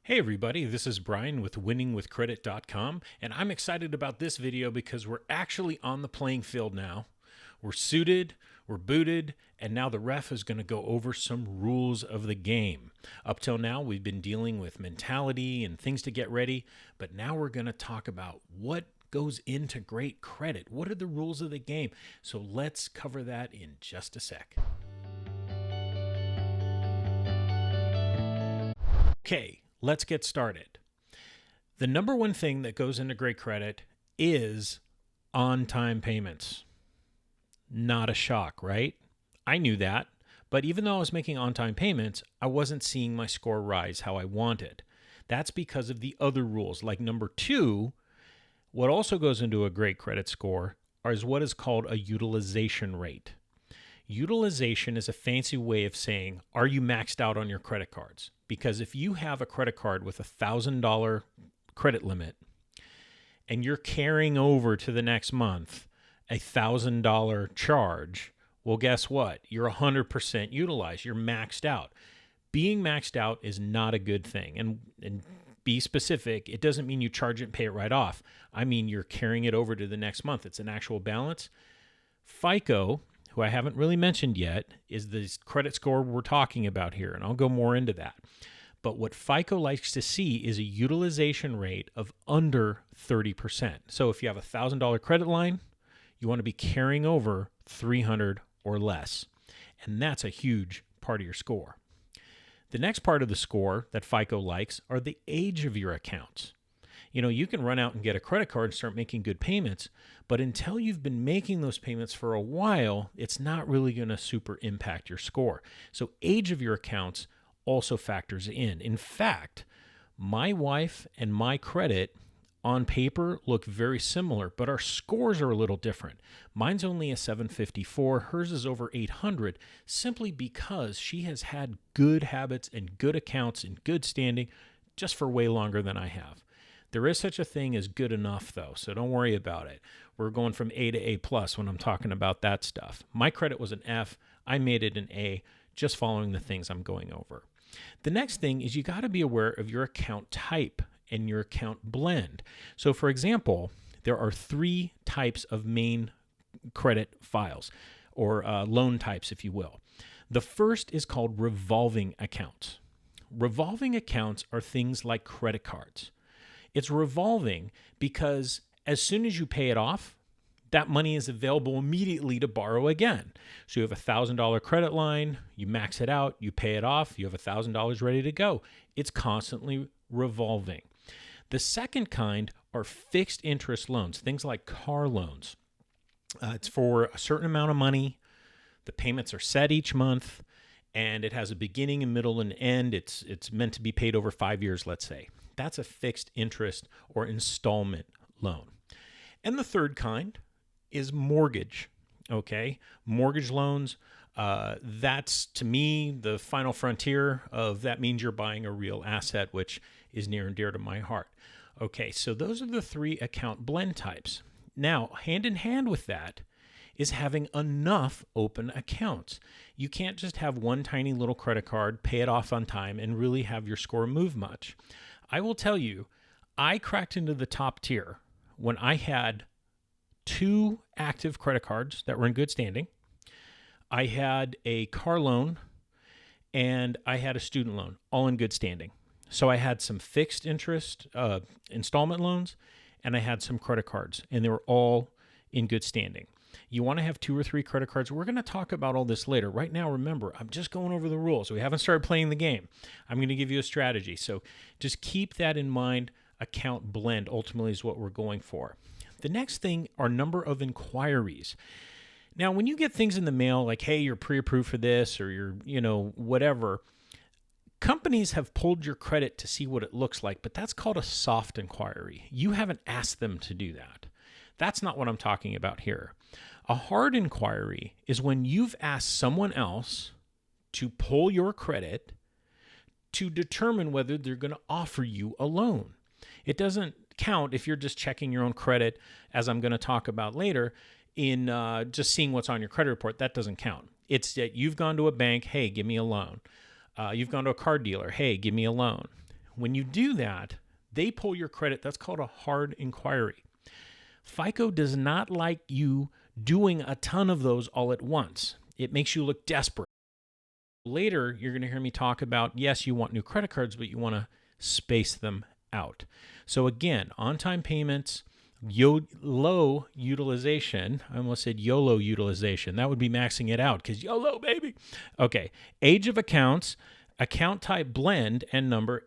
Hey everybody, this is Brian with winningwithcredit.com, and I'm excited about this video because we're actually on the playing field now. We're suited, we're booted, and now the ref is going to go over some rules of the game. Up till now, we've been dealing with mentality and things to get ready, but now we're going to talk about what goes into great credit. What are the rules of the game? So let's cover that in just a sec. Okay, let's get started. The number one thing that goes into great credit is on-time payments. Not a shock, right? I knew that, but even though I was making on-time payments, I wasn't seeing my score rise how I wanted. That's because of the other rules. Like number two, what also goes into a great credit score is what is called a utilization rate. Utilization is a fancy way of saying, are you maxed out on your credit cards? Because if you have a credit card with $1,000 credit limit and you're carrying over to the next month a $1,000 charge, well, guess what? You're 100% utilized. You're maxed out. Being maxed out is not a good thing. And be specific, it doesn't mean you charge it and pay it right off. I mean, you're carrying it over to the next month. It's an actual balance. FICO, who I haven't really mentioned yet, is the credit score we're talking about here, and I'll go more into that. But what FICO likes to see is a utilization rate of under 30%. So if you have a $1,000 credit line, you want to be carrying over 300 or less, and that's a huge part of your score. The next part of the score that FICO likes are the age of your accounts. You know, you can run out and get a credit card and start making good payments, but until you've been making those payments for a while, it's not really going to super impact your score. So age of your accounts also factors in. In fact, my wife and my credit on paper look very similar, but our scores are a little different. Mine's only a 754, hers is over 800, simply because she has had good habits and good accounts in good standing just for way longer than I have. There is such a thing as good enough, though, so don't worry about it. We're going from A to A plus when I'm talking about that stuff. My credit was an F. I made it an A, just following the things I'm going over. The next thing is you got to be aware of your account type and your account blend. So, for example, there are three types of main credit files, or loan types, if you will. The first is called revolving accounts. Revolving accounts are things like credit cards. It's revolving because as soon as you pay it off, that money is available immediately to borrow again. So you have a $1,000 credit line, you max it out, you pay it off, you have $1,000 ready to go. It's constantly revolving. The second kind are fixed interest loans, things like car loans. It's for a certain amount of money. The payments are set each month, and it has a beginning, a middle, and end. It's meant to be paid over 5 years, let's say. That's a fixed interest or installment loan. And the third kind is mortgage, okay? Mortgage loans, that's, to me, the final frontier of that means you're buying a real asset, which is near and dear to my heart. Okay, so those are the three account blend types. Now, hand in hand with that is having enough open accounts. You can't just have one tiny little credit card, pay it off on time, and really have your score move much. I will tell you, I cracked into the top tier when I had 2 active credit cards that were in good standing. I had a car loan and I had a student loan, all in good standing. So I had some fixed interest installment loans and I had some credit cards, and they were all in good standing. You want to have 2 or 3 credit cards. We're going to talk about all this later. Right now, remember, I'm just going over the rules. We haven't started playing the game. I'm going to give you a strategy. So just keep that in mind. Account blend ultimately is what we're going for. The next thing are number of inquiries. Now, when you get things in the mail like, hey, you're pre-approved for this, or you're, whatever, companies have pulled your credit to see what it looks like, but that's called a soft inquiry. You haven't asked them to do that. That's not what I'm talking about here. A hard inquiry is when you've asked someone else to pull your credit to determine whether they're going to offer you a loan. It doesn't count if you're just checking your own credit, as I'm going to talk about later, in just seeing what's on your credit report. That doesn't count. It's that you've gone to a bank, hey, give me a loan. You've gone to a car dealer, hey, give me a loan. When you do that, they pull your credit. That's called a hard inquiry. FICO does not like you doing a ton of those all at once. It makes you look desperate. Later, you're going to hear me talk about, yes, you want new credit cards, but you want to space them out. So again, on-time payments, low utilization. I almost said YOLO utilization. That would be maxing it out because YOLO, baby. Okay, age of accounts, account type blend and number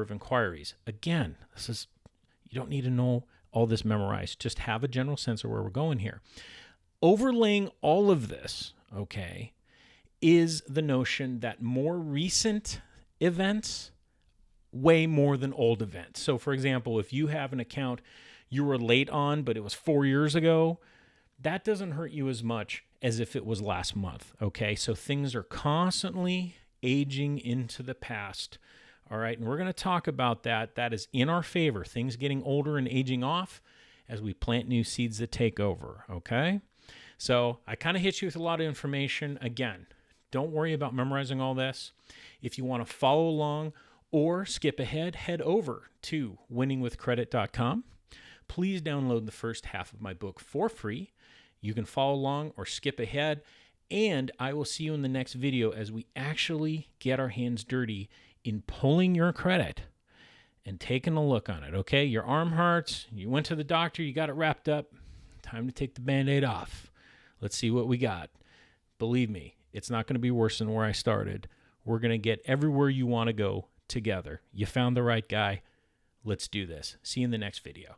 of inquiries. Again, you don't need to know all this memorized. Just have a general sense of where we're going here. Overlaying all of this, okay, is the notion that more recent events weigh more than old events. So for example, if you have an account you were late on, but it was 4 years ago, that doesn't hurt you as much as if it was last month, okay? So things are constantly aging into the past, all right? And we're going to talk about that. That is in our favor, things getting older and aging off as we plant new seeds that take over, okay? So I kind of hit you with a lot of information. Again, don't worry about memorizing all this. If you want to follow along or skip ahead, head over to winningwithcredit.com. Please download the first half of my book for free. You can follow along or skip ahead, and I will see you in the next video as we actually get our hands dirty in pulling your credit and taking a look on it, okay? Your arm hurts, you went to the doctor, you got it wrapped up, time to take the Band-Aid off. Let's see what we got. Believe me, it's not going to be worse than where I started. We're going to get everywhere you want to go together. You found the right guy. Let's do this. See you in the next video.